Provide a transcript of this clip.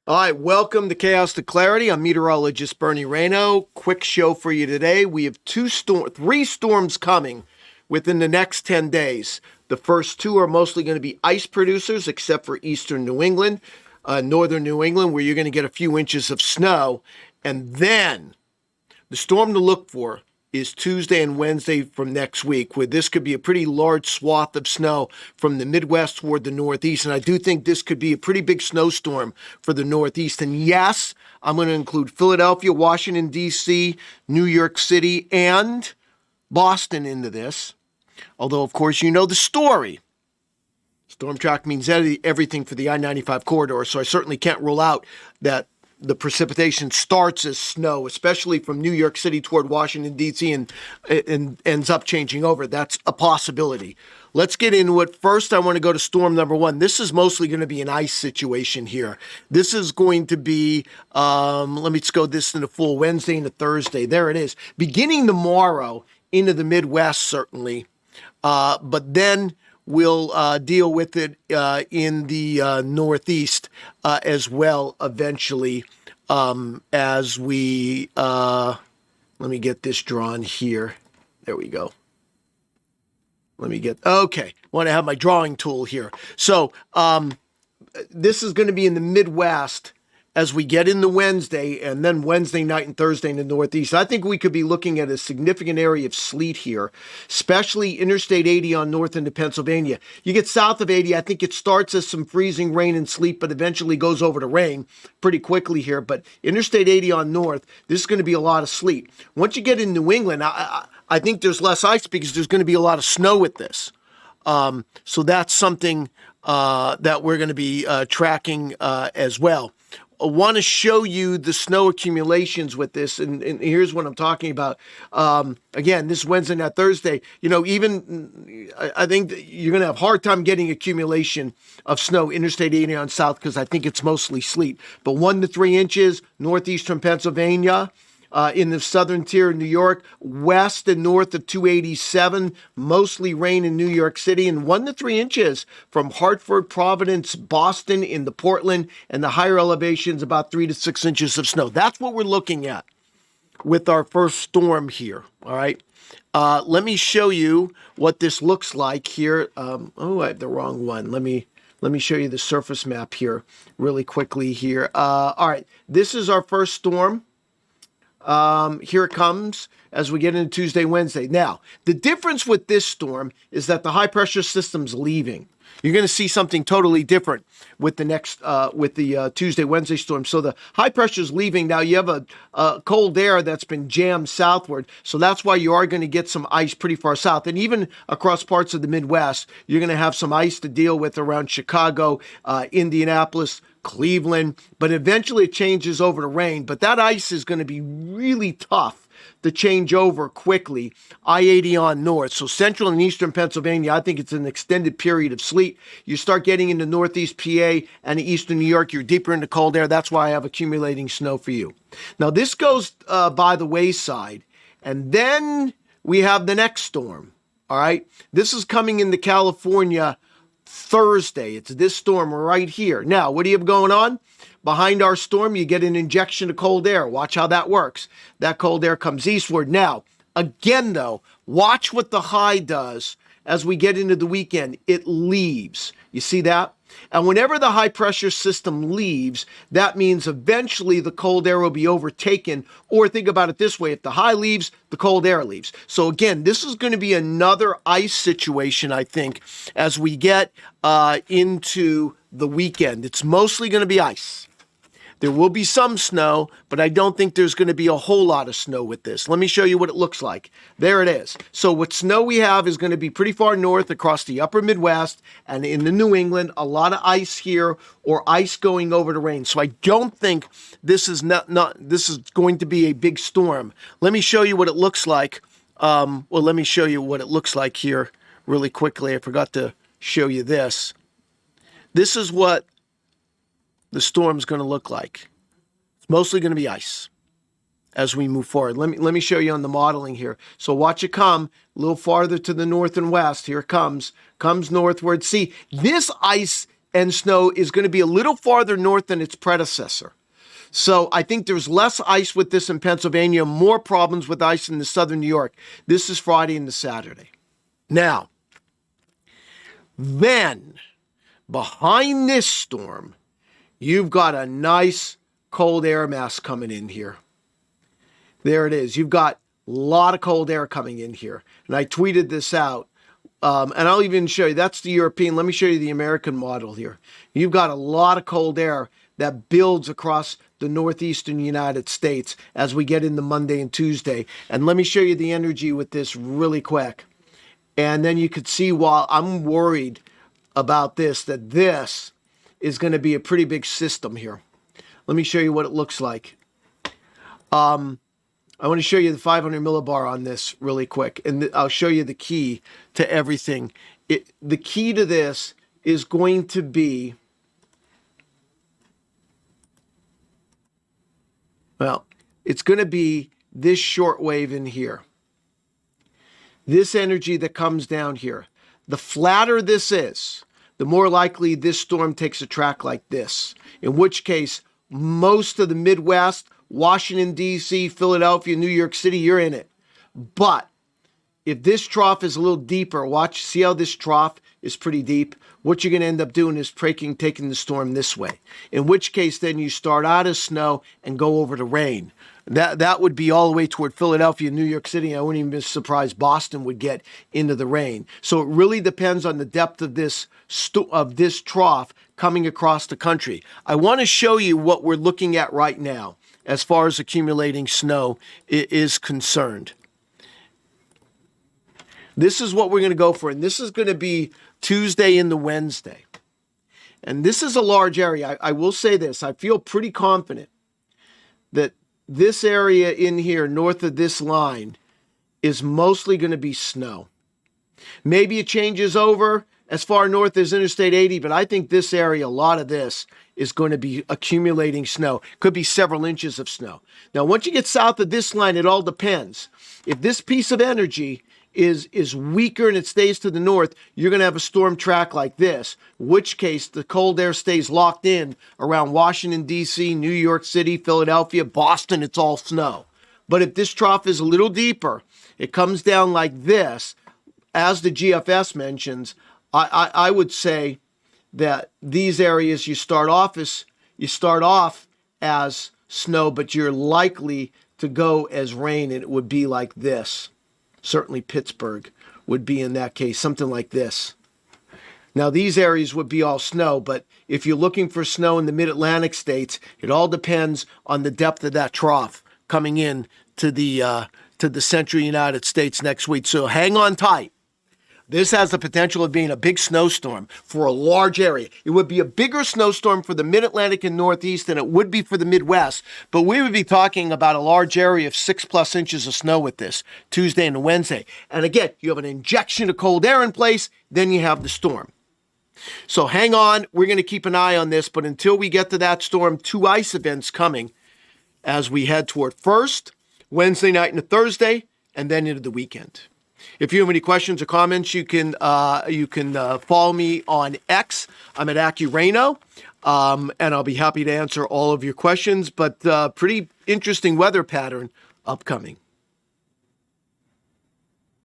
All right, welcome to Chaos to Clarity. I'm meteorologist Bernie Rayno. Quick show for you today. We have three storms coming within the next 10 days. The first two are mostly going to be ice producers, except for eastern New England, northern New England, where you're going to get a few inches of snow. And then the storm to look for is Tuesday and Wednesday from next week, where this could be a pretty large swath of snow from the Midwest toward the Northeast. And I do think this could be a pretty big snowstorm for the Northeast. And yes, I'm going to include Philadelphia, Washington, D.C., New York City, and Boston into this. Although, of course, you know the story. Storm track means everything for the I-95 corridor, so I certainly can't rule out that the precipitation starts as snow, especially from New York City toward Washington, D.C., and ends up changing over. That's a possibility. Let's get into it. First, I want to go to storm number one. This is mostly going to be an ice situation here. This is going to be, let me just go this into full Wednesday into Thursday. There it is. Beginning tomorrow into the Midwest, certainly. But then we'll deal with it in the Northeast as well eventually as we, let me get this drawn here. There we go. Okay, want to have my drawing tool here. So this is going to be in the Midwest as we get into Wednesday, and then Wednesday night and Thursday in the Northeast. I think we could be looking at a significant area of sleet here, especially Interstate 80 on north into Pennsylvania. You get south of 80, I think it starts as some freezing rain and sleet, but eventually goes over to rain pretty quickly here. But Interstate 80 on north, this is going to be a lot of sleet. Once you get in New England, I think there's less ice because there's going to be a lot of snow with this. So that's something that we're going to be tracking as well. I want to show you the snow accumulations with this, and here's what I'm talking about. Again, this Wednesday, not Thursday. You know, I think that you're going to have a hard time getting accumulation of snow Interstate 80 on south because I think it's mostly sleet. But 1 to 3 inches northeastern Pennsylvania. In the southern tier of New York, west and north of 287, mostly rain in New York City, and 1 to 3 inches from Hartford, Providence, Boston into Portland, and the higher elevations, about 3 to 6 inches of snow. That's what we're looking at with our first storm here, all right? Let me show you what this looks like here. I have the wrong one. Let me show you the surface map here really quickly here. All right, this is our first storm. Here it comes as we get into Tuesday, Wednesday. Now, the difference with this storm is that the high pressure system's leaving. You're going to see something totally different with the next, with the Tuesday, Wednesday storm. So the high pressure's leaving. Now you have a cold air that's been jammed southward. So that's why you are going to get some ice pretty far south. And even across parts of the Midwest, you're going to have some ice to deal with around Chicago, Indianapolis, Cleveland, but eventually it changes over to rain. But that ice is going to be really tough to change over quickly. I-80 on north. So central and eastern Pennsylvania, I think it's an extended period of sleet. You start getting into northeast PA and eastern New York, you're deeper into cold air. That's why I have accumulating snow for you. Now this goes by the wayside. And then we have the next storm. All right. This is coming into California Thursday. It's this storm right here. Now, what do you have going on? Behind our storm, you get an injection of cold air. Watch how that works. That cold air comes eastward. Now, again, though, watch what the high does as we get into the weekend. It leaves. You see that? And whenever the high pressure system leaves, that means eventually the cold air will be overtaken. Or think about it this way. If the high leaves, the cold air leaves. So again, this is going to be another ice situation, I think, as we get into the weekend. It's mostly going to be ice. There will be some snow, but I don't think there's going to be a whole lot of snow with this. Let me show you what it looks like. There it is. So what snow we have is going to be pretty far north across the upper Midwest and in the New England. A lot of ice here or ice going over to rain. So I don't think this is this is going to be a big storm. Let me show you what it looks like. Let me show you what it looks like here really quickly. I forgot to show you this. This is what the storm's going to look like. It's mostly going to be ice as we move forward. Let me show you on the modeling here. So watch it come a little farther to the north and west. Here it comes northward. See, this ice and snow is going to be a little farther north than its predecessor. So I think there's less ice with this in Pennsylvania, more problems with ice in the southern New York. This is Friday and the Saturday. Now, then, behind this storm, you've got a nice cold air mass coming in here. There it is. You've got a lot of cold air coming in here. And I tweeted this out. And I'll even show you, that's the European. Let me show you the American model here. You've got a lot of cold air that builds across the northeastern United States as we get into Monday and Tuesday. And let me show you the energy with this really quick. And then you could see why I'm worried about this, that this is going to be a pretty big system here. Let me show you what it looks like. I want to show you the 500 millibar on this really quick, and I'll show you the key to everything. The key to this is going to be, well, it's going to be this short wave in here. This energy that comes down here. The flatter this is, the more likely this storm takes a track like this, in which case most of the Midwest, Washington, D.C., Philadelphia, New York City, you're in it. But if this trough is a little deeper, watch, see how this trough is pretty deep? What you're going to end up doing is taking the storm this way, in which case then you start out as snow and go over to rain. That would be all the way toward Philadelphia, New York City. I wouldn't even be surprised Boston would get into the rain. So it really depends on the depth of this trough coming across the country. I want to show you what we're looking at right now as far as accumulating snow is concerned. This is what we're going to go for, and this is going to be Tuesday into Wednesday. And this is a large area. I will say this. I feel pretty confident that this area in here, north of this line, is mostly going to be snow. Maybe it changes over as far north as Interstate 80, but I think this area, a lot of this, is going to be accumulating snow. Could be several inches of snow. Now, once you get south of this line, it all depends. If this piece of energy is weaker and it stays to the north, you're going to have a storm track like this, in which case the cold air stays locked in around Washington, D.C., New York City, Philadelphia, Boston, it's all snow. But if this trough is a little deeper, it comes down like this, as the GFS mentions, I would say that these areas you start off as snow, but you're likely to go as rain, and it would be like this. Certainly Pittsburgh would be in that case, something like this. Now, these areas would be all snow, but if you're looking for snow in the mid-Atlantic states, it all depends on the depth of that trough coming in to the central United States next week. So hang on tight. This has the potential of being a big snowstorm for a large area. It would be a bigger snowstorm for the mid-Atlantic and Northeast than it would be for the Midwest, but we would be talking about a large area of 6+ inches of snow with this Tuesday and Wednesday. And again, you have an injection of cold air in place, then you have the storm. So hang on, we're going to keep an eye on this, but until we get to that storm, 2 ice events coming as we head toward first, Wednesday night and Thursday, and then into the weekend. If you have any questions or comments, you can follow me on X. I'm at AccuRayno, and I'll be happy to answer all of your questions. But pretty interesting weather pattern upcoming.